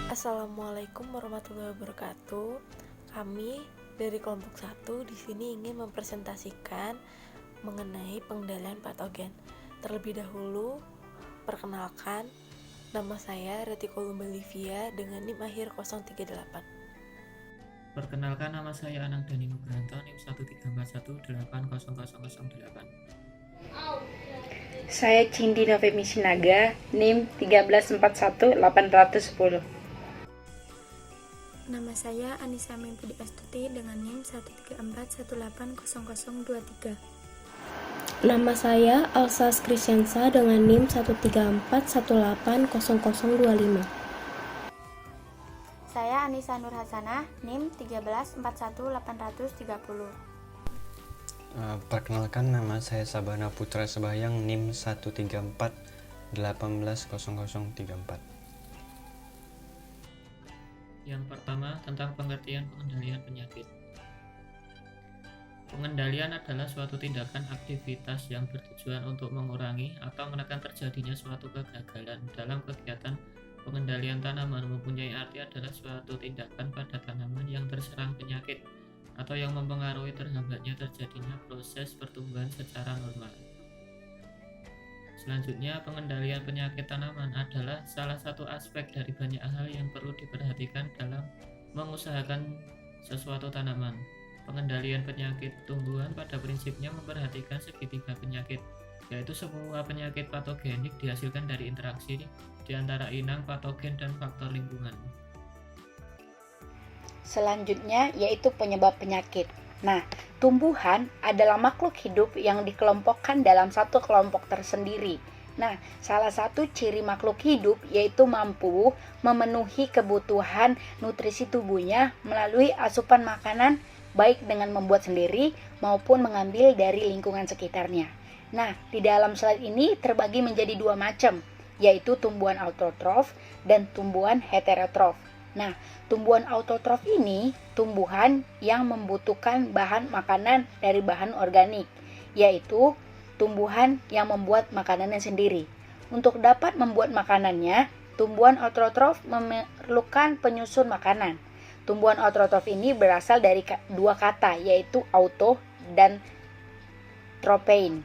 Assalamualaikum warahmatullahi wabarakatuh. Kami dari kelompok 1 di sini ingin mempresentasikan mengenai pengendalian patogen. Terlebih dahulu, perkenalkan, nama saya Retiko Lumbalivia dengan NIM akhir 038. Perkenalkan, nama saya Anang Dani Nugrahanto, NIM 134180008. Saya Cindi Novemi Sinaga, NIM 1341810. Nama saya Anissa Mempidi Astuti dengan NIM 134180023. Nama saya Alsa Skristiansa dengan NIM 134180025. Saya Anissa Nur Hasanah, NIM 1341830. Perkenalkan, nama saya Sabana Putra Sebayang, NIM 134180034. Yang pertama, tentang pengertian pengendalian penyakit. Pengendalian adalah suatu tindakan aktivitas yang bertujuan untuk mengurangi atau menekan terjadinya suatu kegagalan dalam kegiatan pengendalian tanaman. Mempunyai arti adalah suatu tindakan pada tanaman yang terserang penyakit atau yang mempengaruhi terhambatnya terjadinya proses pertumbuhan secara normal. Selanjutnya, pengendalian penyakit tanaman adalah salah satu aspek dari banyak hal yang perlu diperhatikan dalam mengusahakan sesuatu tanaman. Pengendalian penyakit tumbuhan pada prinsipnya memperhatikan segitiga penyakit, yaitu semua penyakit patogenik dihasilkan dari interaksi di antara inang, patogen, dan faktor lingkungan. Selanjutnya yaitu penyebab penyakit. Nah, tumbuhan adalah makhluk hidup yang dikelompokkan dalam satu kelompok tersendiri. Nah, salah satu ciri makhluk hidup yaitu mampu memenuhi kebutuhan nutrisi tubuhnya melalui asupan makanan, baik dengan membuat sendiri maupun mengambil dari lingkungan sekitarnya. Nah, di dalam slide ini terbagi menjadi dua macam, yaitu tumbuhan autotrof dan tumbuhan heterotrof. Nah, tumbuhan autotrof ini tumbuhan yang membutuhkan bahan makanan dari bahan organik, yaitu tumbuhan yang membuat makanannya sendiri. Untuk dapat membuat makanannya, tumbuhan autotrof memerlukan penyusun makanan. Tumbuhan autotrof ini berasal dari dua kata, yaitu auto dan tropein.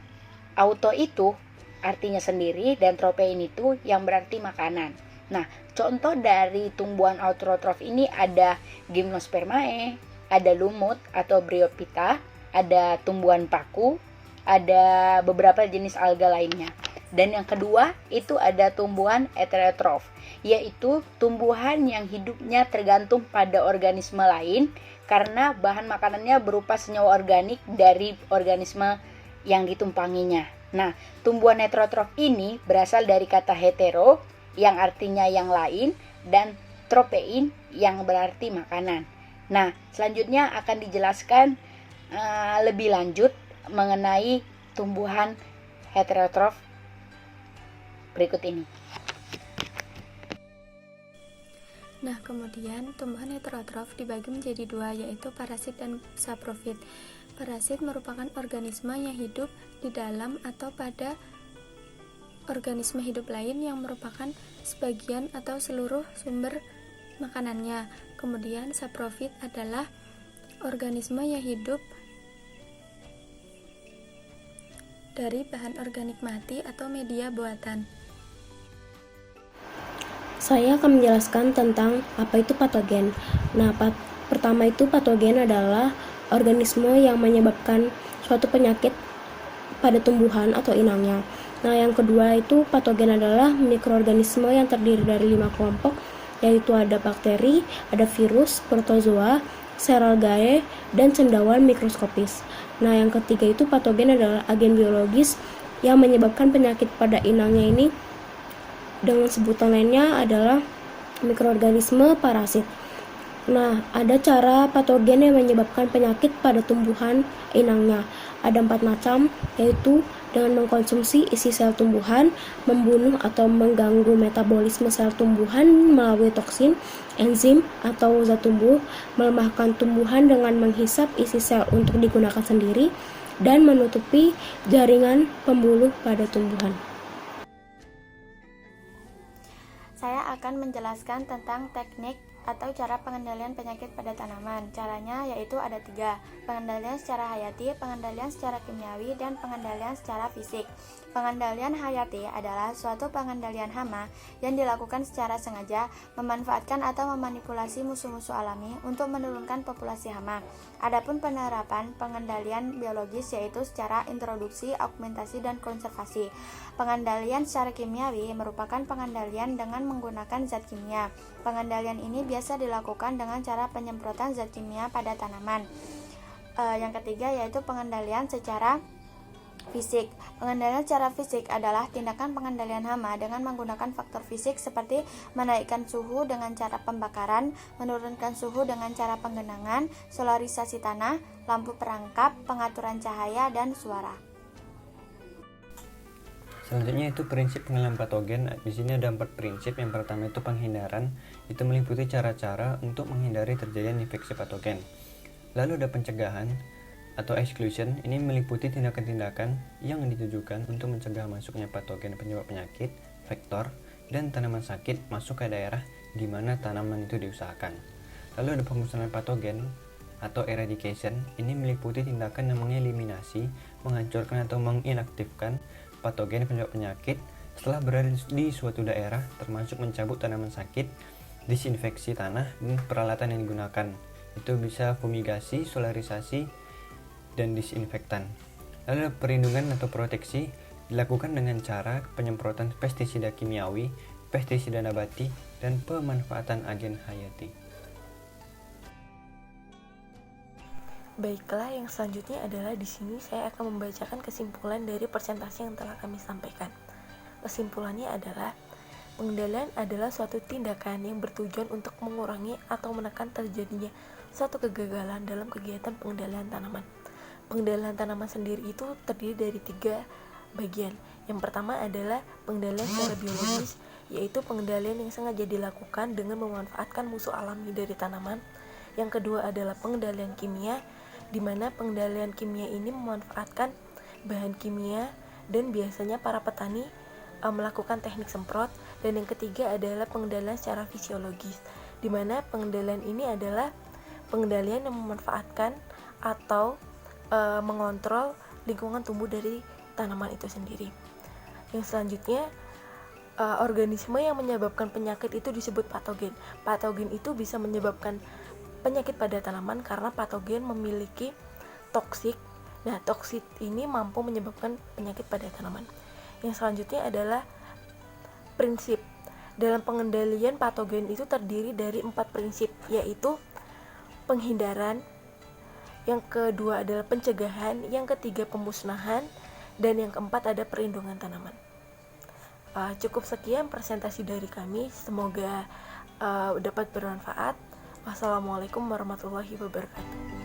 Auto itu artinya sendiri dan tropein itu yang berarti makanan. Nah, contoh dari tumbuhan autotrof ini ada Gymnospermae, ada lumut atau Bryophyta, ada tumbuhan paku, ada beberapa jenis alga lainnya. Dan yang kedua itu ada tumbuhan heterotrof, yaitu tumbuhan yang hidupnya tergantung pada organisme lain karena bahan makanannya berupa senyawa organik dari organisme yang ditumpanginya. Nah, tumbuhan heterotrof ini berasal dari kata hetero yang artinya yang lain dan tropein yang berarti makanan. Nah, selanjutnya akan dijelaskan lebih lanjut mengenai tumbuhan heterotrof berikut ini. Nah, kemudian tumbuhan heterotrof dibagi menjadi dua, yaitu parasit dan saprofit. Parasit merupakan organisme yang hidup di dalam atau pada organisme hidup lain yang merupakan sebagian atau seluruh sumber makanannya. Kemudian saprofit adalah organisme yang hidup dari bahan organik mati atau media buatan. Saya akan menjelaskan tentang apa itu patogen. Nah, pertama itu patogen adalah organisme yang menyebabkan suatu penyakit pada tumbuhan atau inangnya. Nah, yang kedua itu patogen adalah mikroorganisme yang terdiri dari 5 kelompok, yaitu ada bakteri, ada virus, protozoa, sel algae, dan cendawan mikroskopis. Nah, yang ketiga itu patogen adalah agen biologis yang menyebabkan penyakit pada inangnya ini. Dengan sebutan lainnya adalah mikroorganisme parasit. Nah, ada cara patogen yang menyebabkan penyakit pada tumbuhan inangnya. Ada 4 macam, yaitu dengan mengkonsumsi isi sel tumbuhan, membunuh atau mengganggu metabolisme sel tumbuhan melalui toksin, enzim, atau zat tumbuh, melemahkan tumbuhan dengan menghisap isi sel untuk digunakan sendiri, dan menutupi jaringan pembuluh pada tumbuhan. Saya akan menjelaskan tentang teknik atau cara pengendalian penyakit pada tanaman. Caranya yaitu ada 3, pengendalian secara hayati, pengendalian secara kimiawi, dan pengendalian secara fisik. Pengendalian hayati adalah suatu pengendalian hama yang dilakukan secara sengaja, memanfaatkan atau memanipulasi musuh-musuh alami untuk menurunkan populasi hama. Adapun penerapan pengendalian biologis yaitu secara introduksi, augmentasi, dan konservasi. Pengendalian secara kimiawi merupakan pengendalian dengan menggunakan zat kimia. Pengendalian ini biasa dilakukan dengan cara penyemprotan zat kimia pada tanaman. Yang ketiga yaitu pengendalian secara fisik. Pengendalian secara fisik adalah tindakan pengendalian hama dengan menggunakan faktor fisik seperti menaikkan suhu dengan cara pembakaran, menurunkan suhu dengan cara penggenangan, solarisasi tanah, lampu perangkap, pengaturan cahaya, dan suara. Selanjutnya itu prinsip pengendalian patogen. Di sini ada 4 prinsip. Yang pertama itu penghindaran. Itu meliputi cara-cara untuk menghindari terjadinya infeksi patogen. Lalu ada pencegahan atau exclusion. Ini meliputi tindakan-tindakan yang ditujukan untuk mencegah masuknya patogen penyebab penyakit, vektor, dan tanaman sakit masuk ke daerah di mana tanaman itu diusahakan. Lalu ada pemusnahan patogen atau eradication. Ini meliputi tindakan yang mengeliminasi, menghancurkan atau menginaktifkan patogen penyebab penyakit setelah berada di suatu daerah, termasuk mencabut tanaman sakit, disinfeksi tanah, dan peralatan yang digunakan. Itu bisa fumigasi, solarisasi, dan disinfektan. Lalu perlindungan atau proteksi dilakukan dengan cara penyemprotan pestisida kimiawi, pestisida nabati, dan pemanfaatan agen hayati. Baiklah, yang selanjutnya adalah di sini saya akan membacakan kesimpulan dari presentasi yang telah kami sampaikan. Kesimpulannya adalah pengendalian adalah suatu tindakan yang bertujuan untuk mengurangi atau menekan terjadinya suatu kegagalan dalam kegiatan pengendalian tanaman. Pengendalian tanaman sendiri itu terdiri dari 3 bagian. Yang pertama adalah pengendalian secara biologis, yaitu pengendalian yang sengaja dilakukan dengan memanfaatkan musuh alami dari tanaman. Yang kedua adalah pengendalian kimia, di mana pengendalian kimia ini memanfaatkan bahan kimia dan biasanya para petani melakukan teknik semprot. Dan yang ketiga adalah pengendalian secara fisiologis, di mana pengendalian ini adalah pengendalian yang memanfaatkan atau mengontrol lingkungan tumbuh dari tanaman itu sendiri. Yang selanjutnya, organisme yang menyebabkan penyakit itu disebut patogen. Patogen itu bisa menyebabkan penyakit pada tanaman karena patogen memiliki toksik. Nah, toksik ini mampu menyebabkan penyakit pada tanaman. Yang selanjutnya adalah prinsip. Dalam pengendalian patogen itu terdiri dari 4 prinsip, yaitu penghindaran, yang kedua adalah pencegahan, yang ketiga pemusnahan, dan yang keempat ada perlindungan tanaman. Cukup sekian presentasi dari kami, semoga dapat bermanfaat. Wassalamualaikum warahmatullahi wabarakatuh.